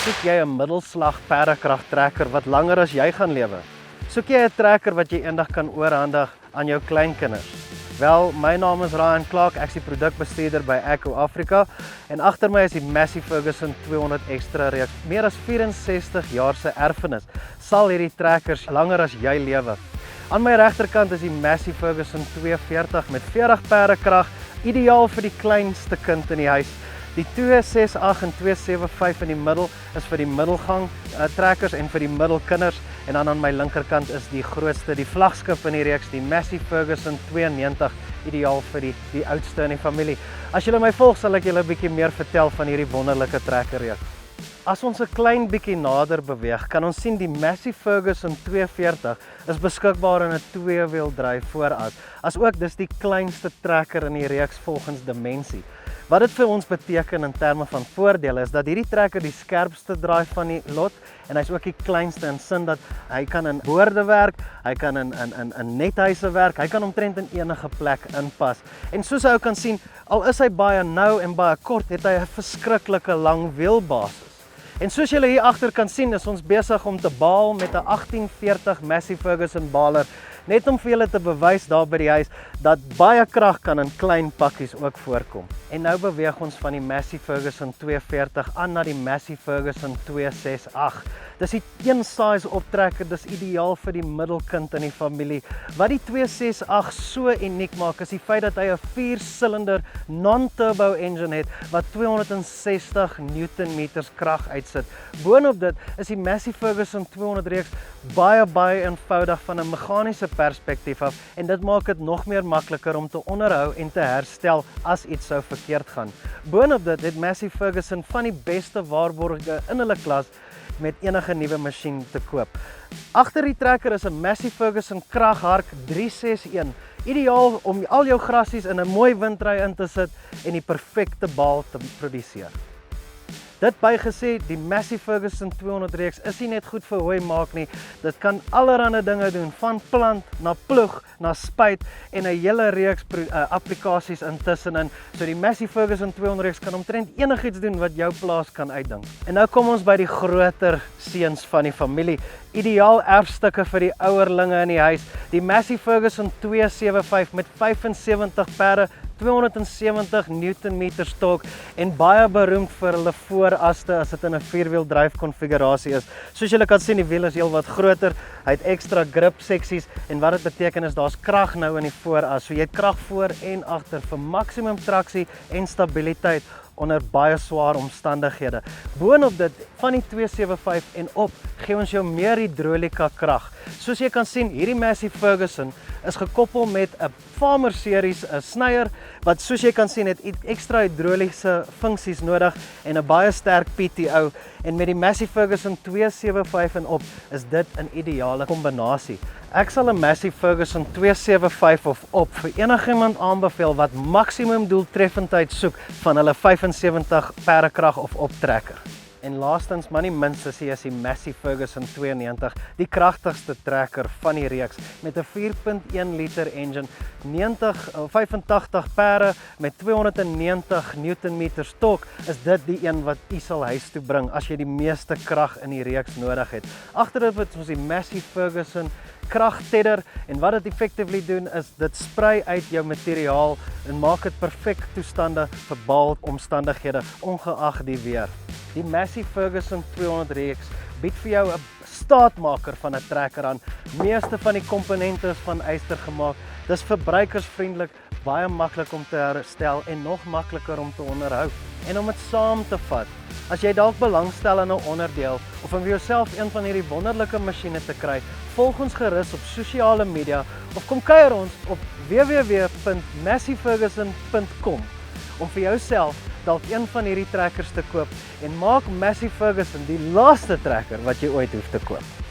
Soek jy 'n middelslag perdekrag trekker wat langer as jy gaan lewe? Soek jy 'n trekker wat jy eendag kan oorhandig aan jou kleinkinders? Wel, my naam is Ryan Clark, ek is die produkbestuurder by AGCO Africa en agter my is die Massey Ferguson 200 Extra reeks. Meer as 64 jaar se erfenis sal hierdie trekkers langer as jy lewe. Aan my regterkant is die Massey Ferguson 240 met 40 perdekrag, ideaal vir die kleinste kind in die huis. Die 268 en 275 in die middel is vir die middelgang trekkers en vir die middelkinders. En dan aan my linkerkant is die grootste, die vlaggenskap in die reeks, die Massey Ferguson 290, ideaal vir die oudste in die familie. As julle my volg, sal ek julle 'n bietjie meer vertel van hierdie wonderlike trekkerreeks. As ons 'n klein bietjie nader beweeg, kan ons sien die Massey Ferguson 240 is beskikbaar in 'n tweewieldryf vooras. Asook dis die kleinste trekker in die reeks volgens dimensie. Wat dit vir ons beteken in terme van voordele is dat hierdie trekker die skerpste draai van die lot en hy's ook die kleinste in sin dat hy kan in boorde werk, hy kan in nethuise werk, hy kan omtrent in enige plek inpas. En soos jy kan sien, al is hy baie nou en baie kort, het hy 'n verskriklike lang wielbasis. En soos julle hier agter kan sien, is ons besig om te baal met 'n 1840 Massey Ferguson baler, net om vir julle te bewys daar by die huis dat baie krag kan in klein pakkies ook voorkom. En nou beweeg ons van die Massey Ferguson 240 aan na die Massey Ferguson 268. Dis die een size optrekker, dis ideaal vir die middelkind in die familie. Wat die 268 so uniek maak is die feit dat hy 'n 4-silinder non-turbo engine het wat 260 Newtonmeters krag uitsit. Boonop dit is die Massey Ferguson 200 reeks baie eenvoudig van 'n meganiese perspektief af en dit maak dit nog meer makliker om te onderhou en te herstel as iets sou verkeerd gaan. Boonop dit het Massey Ferguson van die beste waarborge in hulle klas met enige nuwe masjien te koop. Agter die trekker is 'n Massey Ferguson kraghark 361, ideaal om al jou grassies in 'n mooi windry in te sit en die perfekte baal te produseer. Dit bygesê, die Massey Ferguson 200 reeks is nie net goed vir hooi maak nie, dit kan allerlei dinge doen, van plant, na ploeg, na spuit en 'n hele reeks applikasies intussenin. So die Massey Ferguson 200 reeks kan omtrent enigiets doen wat jou plaas kan uitdink. En nou kom ons by die groter seuns van die familie, ideaal erfstukke vir die ouerlinge in die huis, die Massey Ferguson 275 met 75 perde, 270 Newtonmeters torque en baie beroemd vir hulle vooraste as dit in 'n 4-wieldryf konfigurasie is. Soos julle kan sien, die wiel is heelwat groter, hy het ekstra grip seksies en wat dit beteken is daar's krag nou in die vooras. So jy het krag voor en agter vir maksimum traksie en stabiliteit onder baie swaar omstandighede. Boonop dit, van die 275 en op, gee ons jou meer hidrolika krag. Soos jy kan sien, hierdie Massey Ferguson is gekoppel met 'n Farmer series, 'n snyer, wat soos jy kan sien het ekstra hidroliese funksies nodig en 'n baie sterk PTO. En met die Massey Ferguson 275 en op, is dit 'n ideale kombinasie. Ek sal 'n Massey Ferguson 275 of op vir enigiemand aanbeveel wat maksimum doeltreffendheid soek van hulle 75 perdekrag of optrekker. En laastens, maar nie minst, is die Massey Ferguson 290, die kragtigste trekker van die reeks, met 'n 4.1 liter engine, 85 perde met 290 Newtonmeters torque, is dit die een wat u sal huis toe bring as jy die meeste krag in die reeks nodig het. Agter dit het ons die Massey Ferguson kragtedder en wat dit effectively doen is dit sprei uit jou materiaal en maak dit perfek toestande vir baal omstandighede ongeag die weer. Die Massey Ferguson 200 reeks bied vir jou 'n staatmaker van 'n trekker aan. Meeste van die komponente is van yster gemaak. Dis verbruikersvriendelik, baie maklik om te herstel en nog makliker om te onderhou. En om dit saam te vat, as jy dalk belangstel in 'n onderdeel of om vir jouself een van hierdie wonderlike masjiene te kry, volg ons gerus op sosiale media of kom kuier ons op www.masseyferguson.com om vir jouself dalk een van hierdie trekkers te koop en maak Massey Ferguson die laaste trekker wat jy ooit hoef te koop.